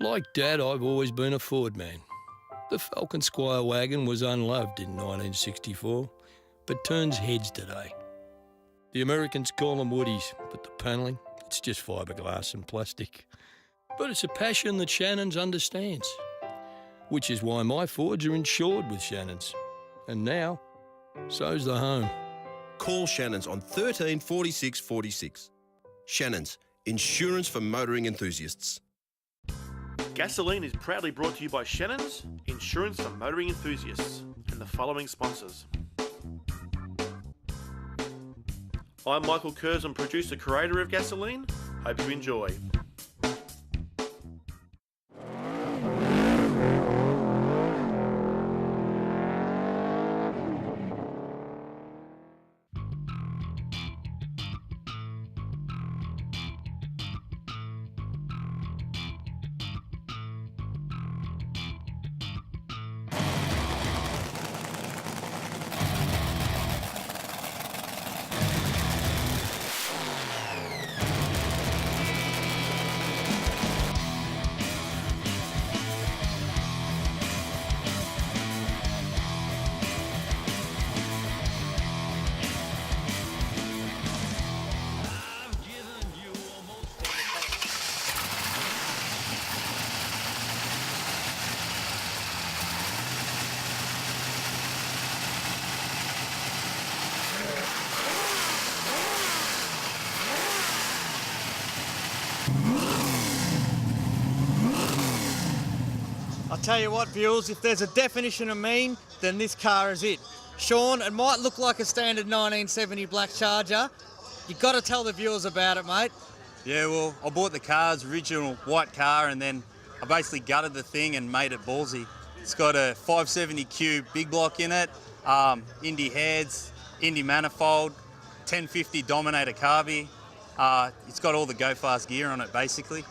Like Dad, I've always been a Ford man. The Falcon Squire wagon was unloved in 1964, but turns heads today. The Americans call them woodies, but the panelling, it's just fiberglass and plastic. But it's a passion that Shannons understands, which is why my Fords are insured with Shannons. And now, so's the home. Call Shannons on 13 46 46. Shannons, insurance for motoring enthusiasts. Gasolene is proudly brought to you by Shannons, insurance for motoring enthusiasts, and the following sponsors. I'm Michael Curzon, producer creator of Gasolene. Hope you enjoy. I'll tell you what, viewers, if there's a definition of mean, then this car is it. Sean, it might look like a standard 1970 black Charger. You've got to tell the viewers about it, mate. Yeah, well, I bought the car's original white car and then I basically gutted the thing and made it ballsy. It's got a 570Q big block in it, Indy heads, Indy manifold, 1050 Dominator carby. It's got all the go fast gear on it, basically.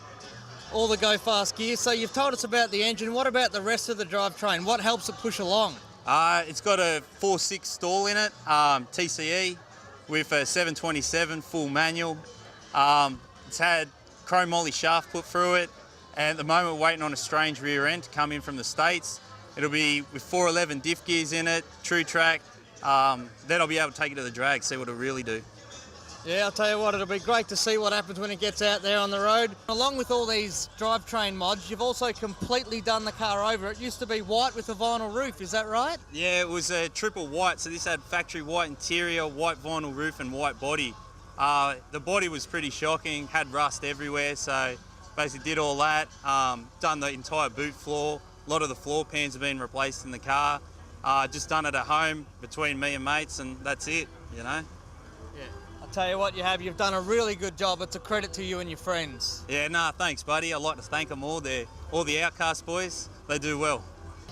All the go fast gear. So you've told us about the engine. What about the rest of the drivetrain? What helps it push along? It's got a 4.6 stall in it, TCE, with a 727 full manual. It's had chrome moly shaft put through it, and at the moment we're waiting on a strange rear end to come in from the States. It'll be with 411 diff gears in it, true track. Then I'll be able to take it to the drag, see what it'll really do. Yeah, I'll tell you what, it'll be great to see what happens when it gets out there on the road. Along with all these drivetrain mods, you've also completely done the car over. It used to be white with a vinyl roof, is that right? Yeah, it was a triple white, so this had factory white interior, white vinyl roof and white body. The body was pretty shocking, had rust everywhere, so basically did all that. Done the entire boot floor. A lot of the floor pans have been replaced in the car. Just done it at home between me and mates, and that's it, you know. Yeah. I'll tell you what you've done a really good job. It's a credit to you and your friends. Yeah, nah, thanks buddy. I'd like to thank them all. They're all the Outcast boys. They do well.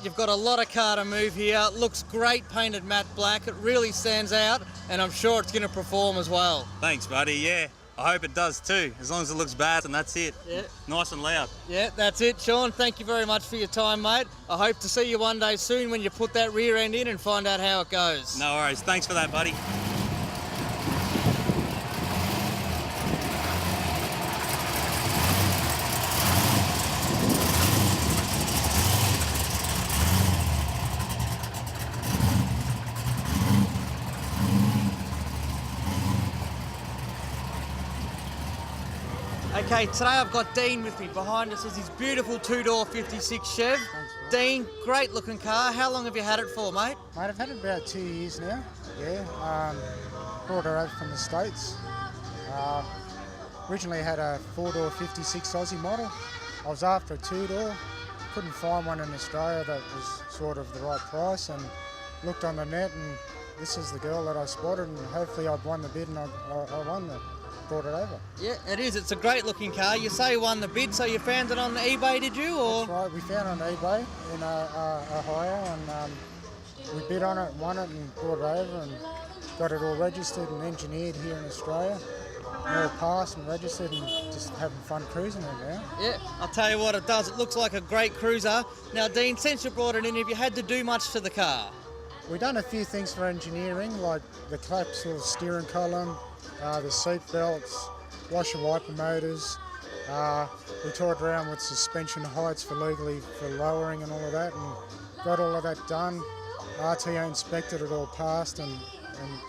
You've got a lot of car to move here. It looks great painted matte black. It really stands out, and I'm sure it's going to perform as well. Thanks buddy, yeah. I hope it does too, as long as it looks bad, and that's it. Yeah. Nice and loud. Yeah, that's it. Sean, thank you very much for your time, mate. I hope to see you one day soon when you put that rear end in and find out how it goes. No worries. Thanks for that, buddy. Okay, today I've got Dean with me. Behind us is his beautiful two-door 56 Chev. Thanks, Dean, great looking car. How long have you had it for, mate? Mate, I've had it about 2 years now. Yeah, brought her over from the States. Originally had a four-door 56 Aussie model. I was after a two-door. Couldn't find one in Australia that was sort of the right price, and looked on the net, and this is the girl that I spotted, and hopefully I've won the bid, and I won it. Brought it over. Yeah, it is. It's a great looking car. You say you won the bid, so you found it on eBay, did you? Or? That's right. We found it on eBay in Ohio, and we bid on it, won it, and brought it over, and got it all registered and engineered here in Australia. All passed and registered, and just having fun cruising it now. Yeah, I'll tell you what it does. It looks like a great cruiser. Now, Dean, since you brought it in, have you had to do much to the car? We've done a few things for engineering, like the collapse of the steering column, the seat belts, washer wiper motors, We toured around with suspension heights for lowering and all of that, and got all of that done. RTO inspected it, all passed, and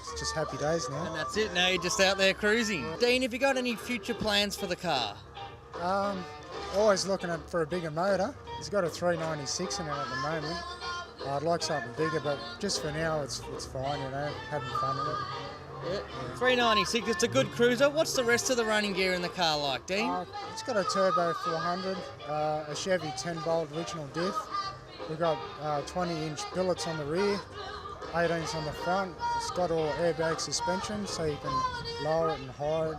it's just happy days now. And that's it, now you're just out there cruising. Dean, have you got any future plans for the car? Always looking for a bigger motor. It's got a 396 in it at the moment. I'd like something bigger, but just for now it's fine, you know, having fun with it. Yeah. 396, it's a good cruiser. What's the rest of the running gear in the car like, Dean? It's got a turbo 400, a Chevy 10-bolt original diff. We've got 20-inch billets on the rear, 18s on the front. It's got all airbag suspension, so you can lower it and higher it.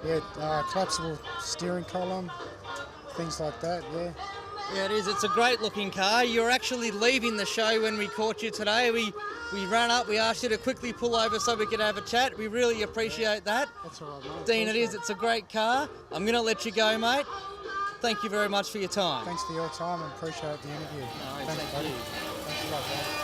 Yeah, collapsible steering column, things like that, yeah. Yeah, it is. It's a great looking car. You're actually leaving the show when we caught you today. We ran up, we asked you to quickly pull over so we could have a chat. We really appreciate that. That's all right, mate. Dean, it is. It's a great car. I'm going to let you go, mate. Thank you very much for your time. Thanks for your time and appreciate the interview. No, Thanks, thank buddy. you. Thanks a lot, mate.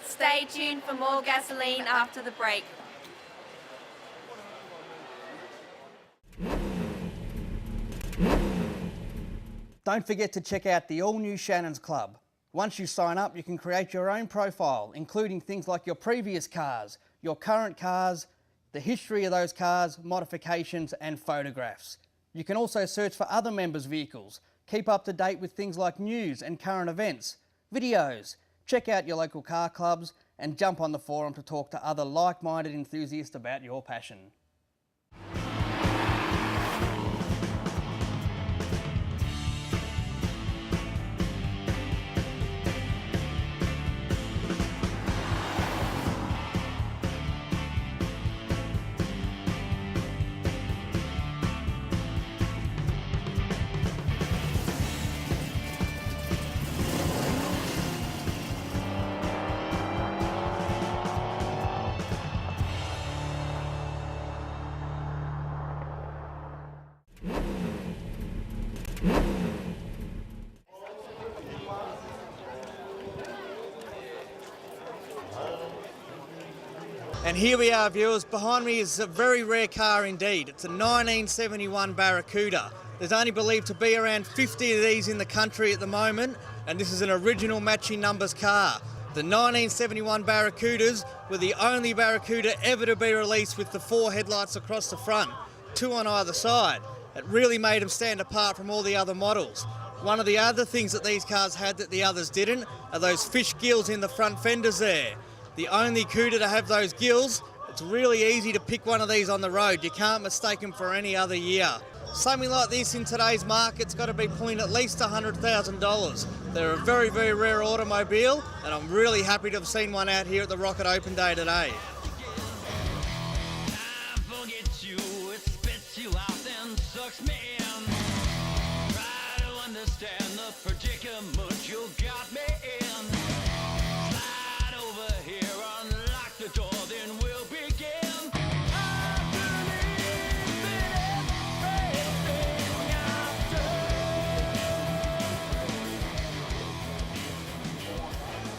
Stay tuned for more gasoline after the break. Don't forget to check out the all-new Shannons Club. Once you sign up, you can create your own profile, including things like your previous cars, your current cars, the history of those cars, modifications and photographs. You can also search for other members' vehicles, keep up to date with things like news and current events, videos. Check out your local car clubs and jump on the forum to talk to other like-minded enthusiasts about your passion. And here we are, viewers. Behind me is a very rare car indeed. It's a 1971 Barracuda. There's only believed to be around 50 of these in the country at the moment, and this is an original matching numbers car. The 1971 Barracudas were the only Barracuda ever to be released with the 4 headlights across the front, 2 on either side. It really made them stand apart from all the other models. One of the other things that these cars had that the others didn't are those fish gills in the front fenders there. The only Cuda to have those gills. It's really easy to pick one of these on the road. You can't mistake them for any other year. Something like this in today's market's got to be pulling at least $100,000. They're a very, very rare automobile, and I'm really happy to have seen one out here at the Rocket Open Day today.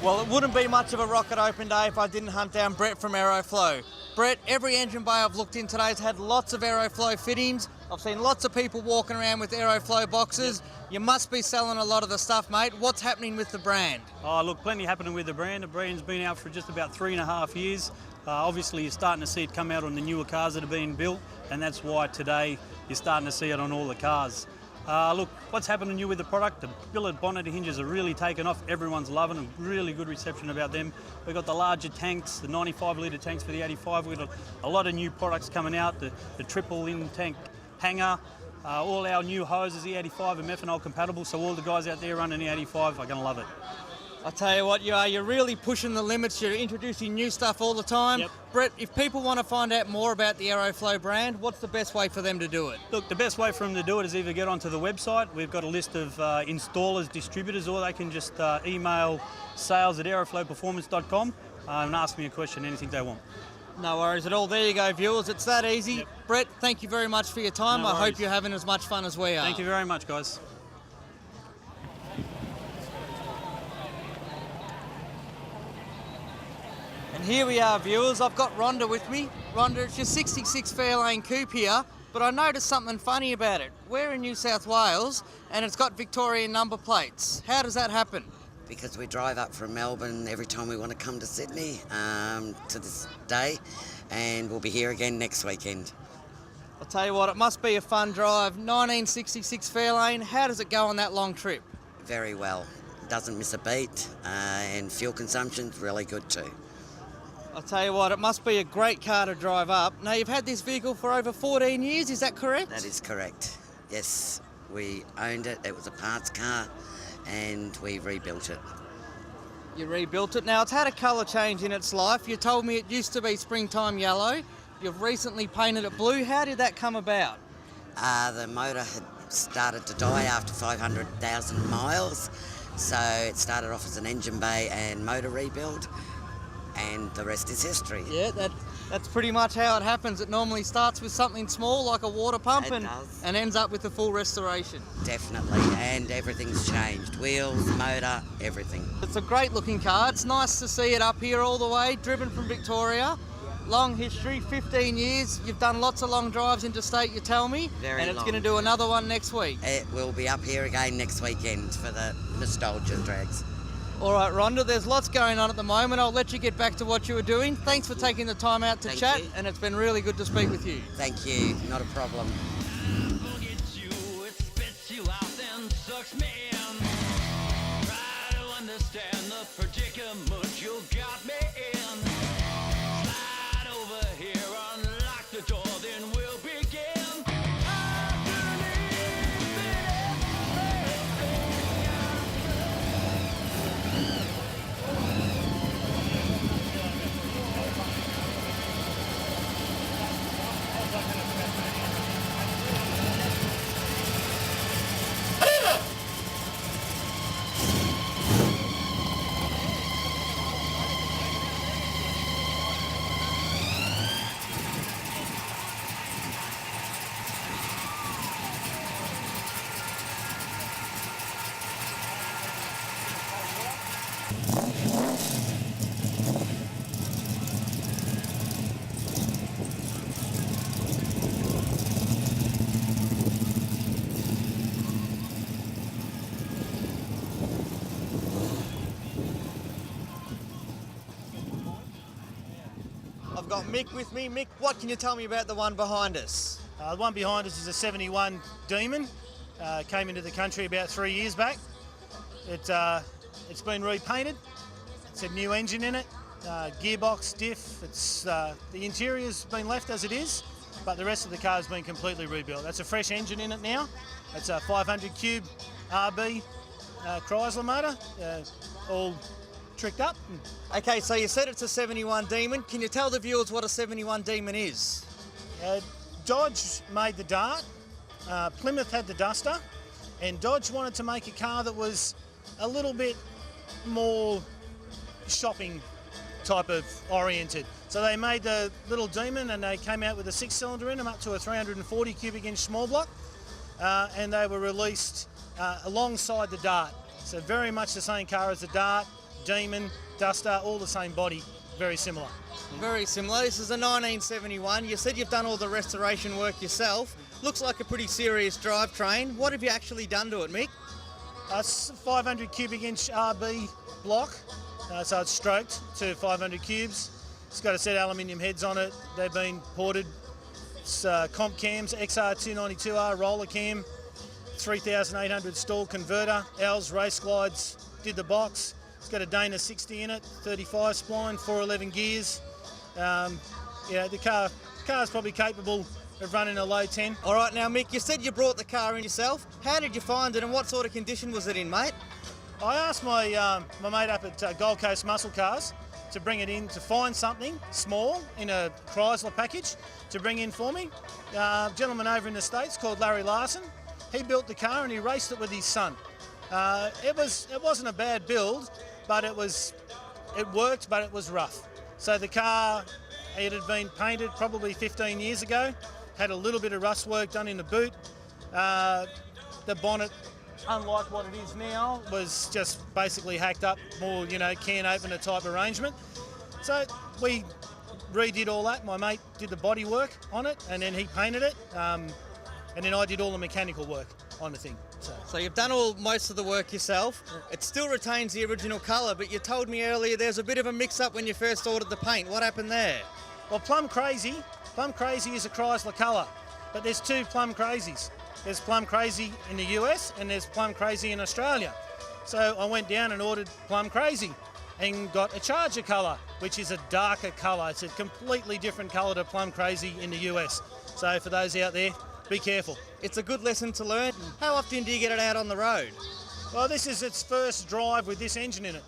Well, it wouldn't be much of a Rocket Open Day if I didn't hunt down Brett from Aeroflow. Brett, every engine bay I've looked in today has had lots of Aeroflow fittings. I've seen lots of people walking around with Aeroflow boxes. Yep. You must be selling a lot of the stuff, mate. What's happening with the brand? Oh, look, plenty happening with the brand. The brand's been out for just about 3.5 years. Obviously, you're starting to see it come out on the newer cars that are being built, and that's why today you're starting to see it on all the cars. Look, what's happening new with the product? The billet bonnet hinges are really taken off. Everyone's loving them. Really good reception about them. We've got the larger tanks, the 95-litre tanks for the 85. We've got a lot of new products coming out. The triple in-tank hanger. All our new hoses, the 85 are methanol compatible, so all the guys out there running the 85 are going to love it. I tell you what, you're really pushing the limits. You're introducing new stuff all the time. Yep. Brett, if people want to find out more about the Aeroflow brand, what's the best way for them to do it? Look, the best way for them to do it is either get onto the website. We've got a list of installers, distributors, or they can just email sales@aeroflowperformance.com and ask me a question, anything they want. No worries at all. There you go, viewers. It's that easy. Yep. Brett, thank you very much for your time. No I worries. hope you're having as much fun as we are. Thank you very much, guys. And here we are, viewers. I've got Rhonda with me. Rhonda, it's your 66 Fairlane coupe here, but I noticed something funny about it. We're in New South Wales and it's got Victorian number plates. How does that happen? Because we drive up from Melbourne every time we want to come to Sydney to this day, and we'll be here again next weekend. I'll tell you what, it must be a fun drive. 1966 Fairlane, how does it go on that long trip? Very well. Doesn't miss a beat, and fuel consumption's really good too. I'll tell you what, it must be a great car to drive up. Now, you've had this vehicle for over 14 years, is that correct? That is correct. Yes, we owned it. It was a parts car, and we rebuilt it. You rebuilt it. Now, it's had a colour change in its life. You told me it used to be springtime yellow. You've recently painted it blue. How did that come about? The motor had started to die after 500,000 miles, so it started off as an engine bay and motor rebuild, and the rest is history. Yeah, that's pretty much how it happens. It normally starts with something small like a water pump and ends up with a full restoration. Definitely, and everything's changed. Wheels, motor, everything. It's a great looking car. It's nice to see it up here all the way, driven from Victoria. Long history, 15 years. You've done lots of long drives interstate, you tell me. Very and it's long. going to do another one next week. It will be up here again next weekend for the nostalgia drags. All right, Rhonda, there's lots going on at the moment. I'll let you get back to what you were doing. Thanks for taking the time out to chat, and it's been really good to speak with you. Thank you, not a problem. I've got Mick with me. Mick, what can you tell me about the one behind us? The one behind us is a 71 Demon. Came into the country about 3 years back. It's been repainted. It's a new engine in it, gearbox, diff. The interior's been left as it is, but the rest of the car's been completely rebuilt. That's a fresh engine in it now. It's a 500 cube RB Chrysler motor, all tricked up. Okay, so you said it's a 71 Demon. Can you tell the viewers what a 71 Demon is? Dodge made the Dart, Plymouth had the Duster, and Dodge wanted to make a car that was a little bit more shopping type of oriented. So they made the little Demon and they came out with a 6-cylinder in them up to a 340 cubic inch small block, and they were released alongside the Dart. So very much the same car as the Dart, Demon, Duster, all the same body, very similar. Very similar. This is a 1971. You said you've done all the restoration work yourself. Looks like a pretty serious drivetrain. What have you actually done to it, Mick? It's a 500 cubic inch RB block, so it's stroked to 500 cubes. It's got a set of aluminium heads on it. They've been ported. It's comp cams, XR292R roller cam, 3,800 stall converter, L's race glides, did the box. It's got a Dana 60 in it, 35 spline, 411 gears. The car's probably capable of running a low 10. All right, now Mick, you said you brought the car in yourself. How did you find it and what sort of condition was it in, mate? I asked my mate up at Gold Coast Muscle Cars to bring it in, to find something small in a Chrysler package to bring in for me. A gentleman over in the States called Larry Larson, he built the car and he raced it with his son. It wasn't a bad build, but it worked, but it was rough. So the car, it had been painted probably 15 years ago, had a little bit of rust work done in the boot. The bonnet, unlike what it is now, was just basically hacked up, more, can opener type arrangement. So we redid all that. My mate did the body work on it, and then he painted it, and then I did all the mechanical work on the thing. So you've done most of the work yourself. It still retains the original colour, but you told me earlier there's a bit of a mix-up when you first ordered the paint. What happened there? Well, Plum Crazy is a Chrysler colour, but there's two Plum Crazies. There's Plum Crazy in the US and there's Plum Crazy in Australia. So I went down and ordered Plum Crazy and got a Charger colour, which is a darker colour. It's a completely different colour to Plum Crazy in the US. So for those out there, be careful. It's a good lesson to learn. How often do you get it out on the road? Well, this is its first drive with this engine in it.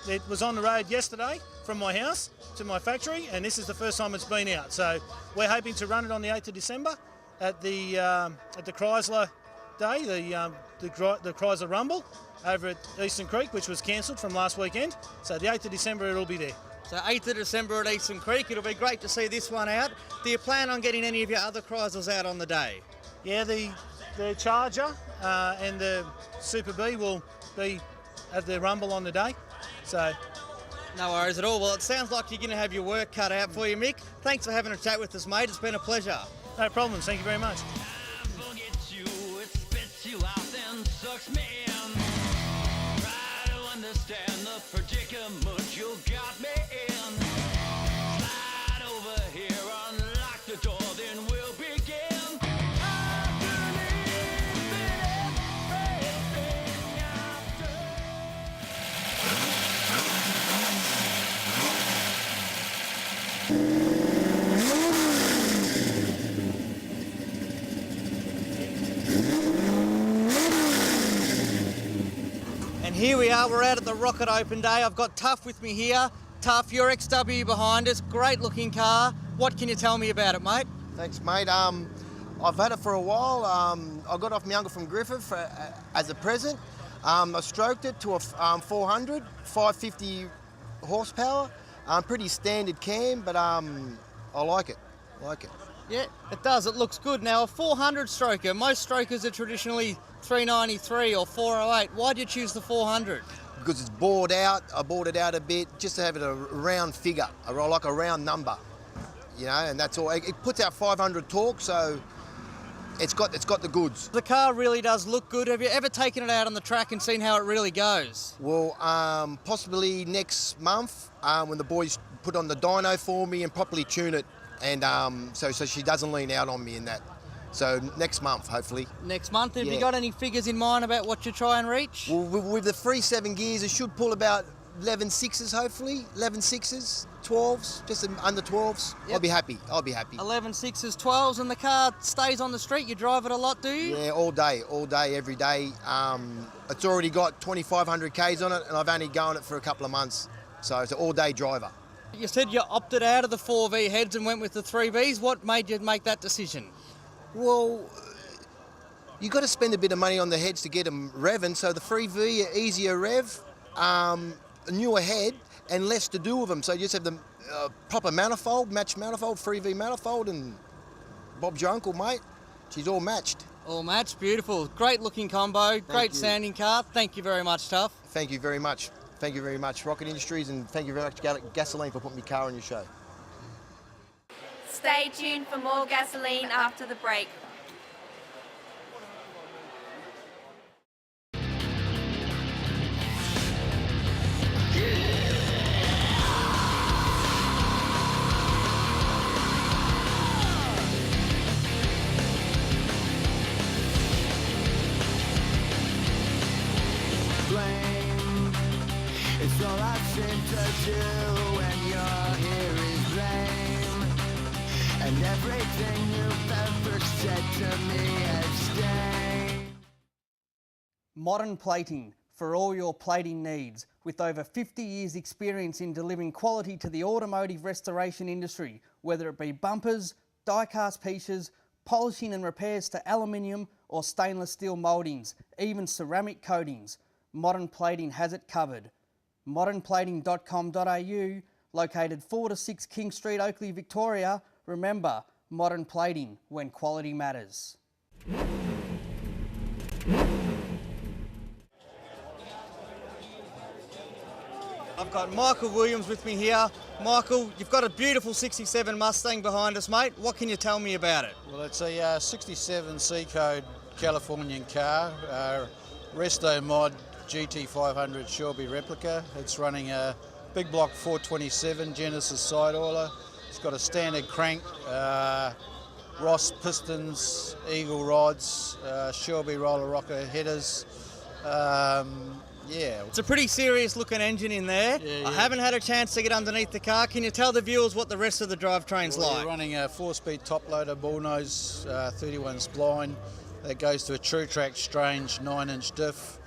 It was on the road yesterday from my house to my factory, and this is the first time it's been out. So we're hoping to run it on the 8th of December at the Chrysler Day, the Chrysler Rumble over at Eastern Creek, which was cancelled from last weekend. So the 8th of December it'll be there. So 8th of December at Eastern Creek. It'll be great to see this one out. Do you plan on getting any of your other Chryslers out on the day? Yeah, the Charger and the Super B will be at the Rumble on the day. So no worries at all. Well, it sounds like you're going to have your work cut out for you, Mick. Thanks for having a chat with us, mate. It's been a pleasure. No problems. Thank you very much. And here we are, we're out at the Rocket Open Day. I've got Tuff with me here. Tuff, your XW behind us, great looking car. What can you tell me about it, mate? Thanks, mate. I've had it for a while. I got off my uncle from Griffith as a present. I stroked it to a 400, 550 horsepower. Pretty standard cam, but I like it. Yeah, it does. It looks good. Now, a 400 stroker, most strokers are traditionally 393 or 408. Why did you choose the 400? Because it's bored out. I bored it out a bit just to have it a round figure, like a round number, you know, and that's all. It puts out 500 torque, so it's got the goods. The car really does look good. Have you ever taken it out on the track and seen how it really goes? Well, possibly next month when the boys put on the dyno for me and properly tune it, and so she doesn't lean out on me in that. So next month, hopefully. Next month. Have you got any figures in mind about what you try and reach? Well, with the free 7 gears, it should pull about 11 6s, hopefully. 11 6s, 12s, just under 12s. Yep. I'll be happy. 11 6s, 12s, and the car stays on the street. You drive it a lot, do you? Yeah, all day, every day. It's already got 2,500 Ks on it, and I've only gone it for a couple of months. So it's an all-day driver. You said you opted out of the 4V heads and went with the 3Vs. What made you make that decision? Well, you got to spend a bit of money on the heads to get them revving. So the 3V are easier rev, a newer head, and less to do with them. So you just have the proper manifold, matched manifold, 3V manifold, and Bob's your uncle, mate. She's all matched. All matched, beautiful. Great looking combo, great sounding car. Thank you very much, Tuff. Thank you very much. Thank you very much, Rocket Industries, and thank you very much, Gasolene, for putting my car on your show. Stay tuned for more Gasolene after the break. It's all I seem to do when you're here is blame. And everything you've ever said to me abstain. Modern Plating, for all your plating needs. With over 50 years experience in delivering quality to the automotive restoration industry, whether it be bumpers, die-cast pieces, polishing and repairs to aluminium or stainless steel mouldings, even ceramic coatings, Modern Plating has it covered. modernplating.com.au, located 4 to 6 King Street, Oakley, Victoria. Remember, Modern Plating, when quality matters. I've got Michael Williams with me here. Michael, you've got a beautiful 67 Mustang behind us, mate. What can you tell me about it? Well, it's a 67 C-code Californian car, Restomod GT500 Shelby replica. It's running a big block 427 Genesis side oiler. It's got a standard crank, Ross pistons, Eagle rods, Shelby roller rocker headers. Yeah. It's a pretty serious looking engine in there. Yeah. I haven't had a chance to get underneath the car. Can you tell the viewers what the rest of the drivetrain's Well, like? You're running a 4-speed top loader bullnose 31 spline that goes to a true track strange 9-inch diff,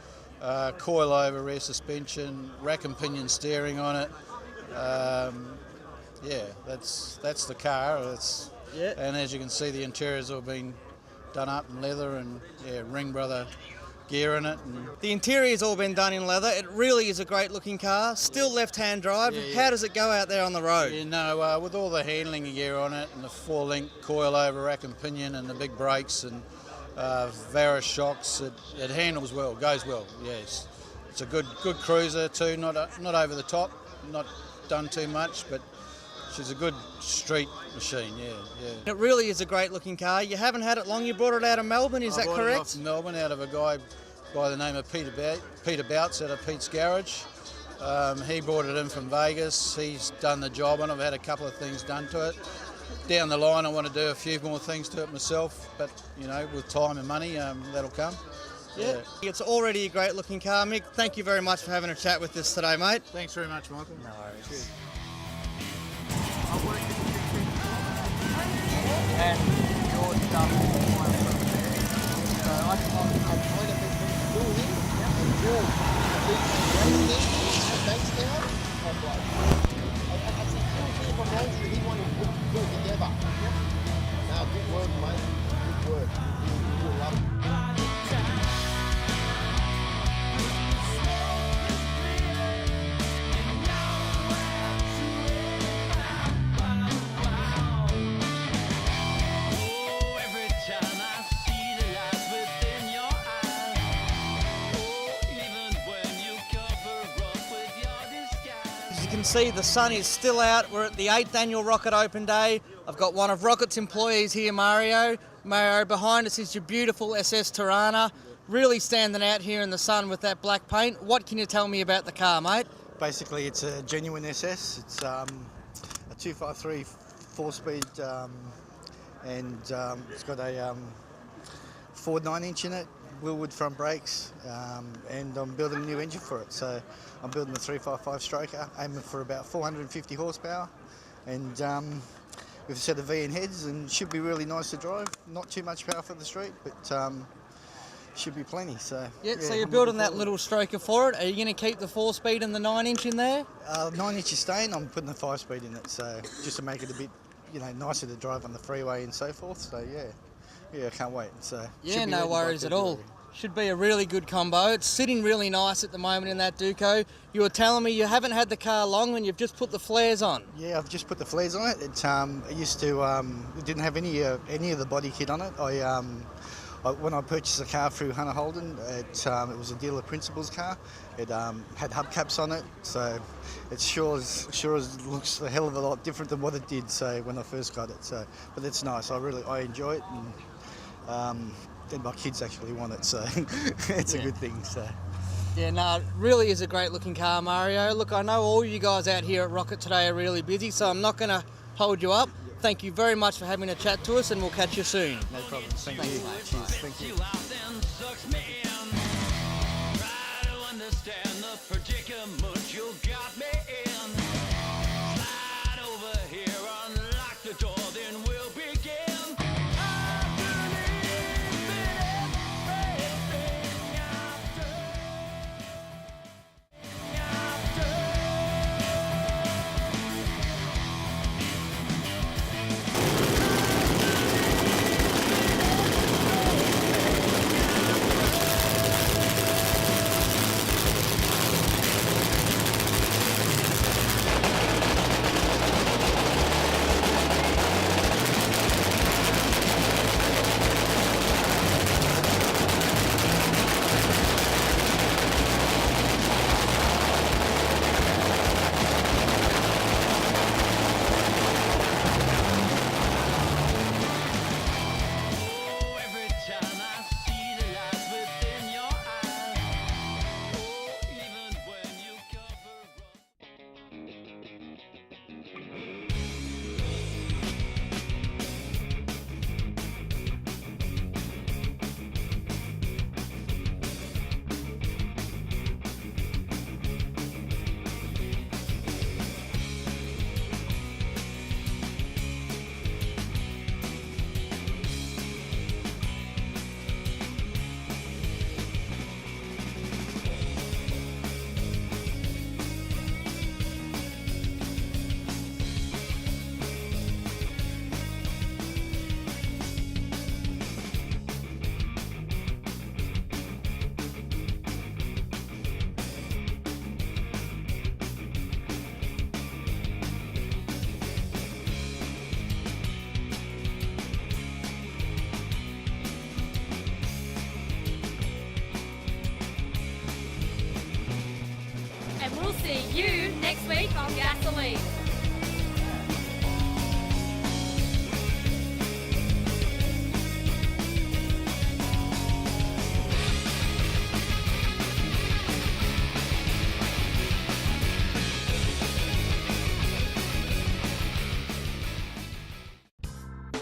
coil over rear suspension, rack and pinion steering on it. Yeah, that's the car. And as you can see, the interior's all been done up in leather and Ring Brother gear in it. And the interior's all been done in leather. It really is a great looking car. Still left-hand drive. How does it go out there on the road? You know, with all the handling gear on it and the 4-link coil over rack and pinion and the big brakes and Varus shocks, it handles well, goes well. Yes, it's a good cruiser too. Not over the top, not done too much, but she's a good street machine. Yeah. It really is a great looking car. You haven't had it long. You brought it out of Melbourne, is that I bought correct? it off Melbourne, out of a guy by the name of Peter Bouts out of Pete's Garage. He brought it in from Vegas. He's done the job and I've had a couple of things done to it. Down the line I want to do a few more things to it myself, but you know, with time and money that'll come. Yeah. It's already a great looking car. Mick, thank you very much for having a chat with us today, mate. Thanks very much, Michael. No worries. Cheers. And your stuff is from there. So I'm trying to be doing it and George thanks now. I said, if I'm wrong, he wanted to put it together. Now, good work, mate. Good work. You'll love it. See, the sun is still out. We're at the 8th annual Rocket Open Day. I've got one of Rocket's employees here, Mario. Mario, behind us is your beautiful SS Torana, really standing out here in the sun with that black paint. What can you tell me about the car, mate? Basically, it's a genuine SS. It's a 253 4-speed and it's got a Ford 9-inch in it, wheelwood front brakes, and I'm building a new engine for it. So I'm building the 355 stroker, aiming for about 450 horsepower, and with a set of VN heads, and should be really nice to drive. Not too much power for the street, but should be plenty. So so you're building that little stroker for it. Are you going to keep the 4-speed and the 9-inch in there? 9-inch is staying. I'm putting the 5-speed in it, so just to make it a bit, nicer to drive on the freeway and so forth. So yeah, I can't wait. So yeah, no worries at all. Should be a really good combo. It's sitting really nice at the moment in that Duco. You were telling me you haven't had the car long and you've just put the flares on. Yeah, I've just put the flares on it. It used to, it didn't have any of the body kit on it. When I purchased the car through Hunter Holden, it was a dealer principals car. It had hubcaps on it, so it sure as looks a hell of a lot different than what it did. So when I first got it, but it's nice. I enjoy it, and my kids actually want it, so it's a good thing. So. Yeah, no, it really is a great looking car, Mario. Look, I know all you guys out here at Rocket today are really busy, so I'm not going to hold you up. Thank you very much for having a chat to us, and we'll catch you soon. No problem. Thank you. Cheers. Thank you. see you next week on Gasolene.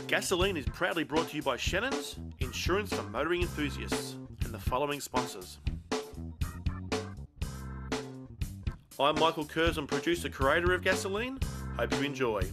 Gasolene is proudly brought to you by Shannons, insurance for motoring enthusiasts, and the following sponsors. I'm Michael Curzon, producer creator of Gasolene. Hope you enjoy.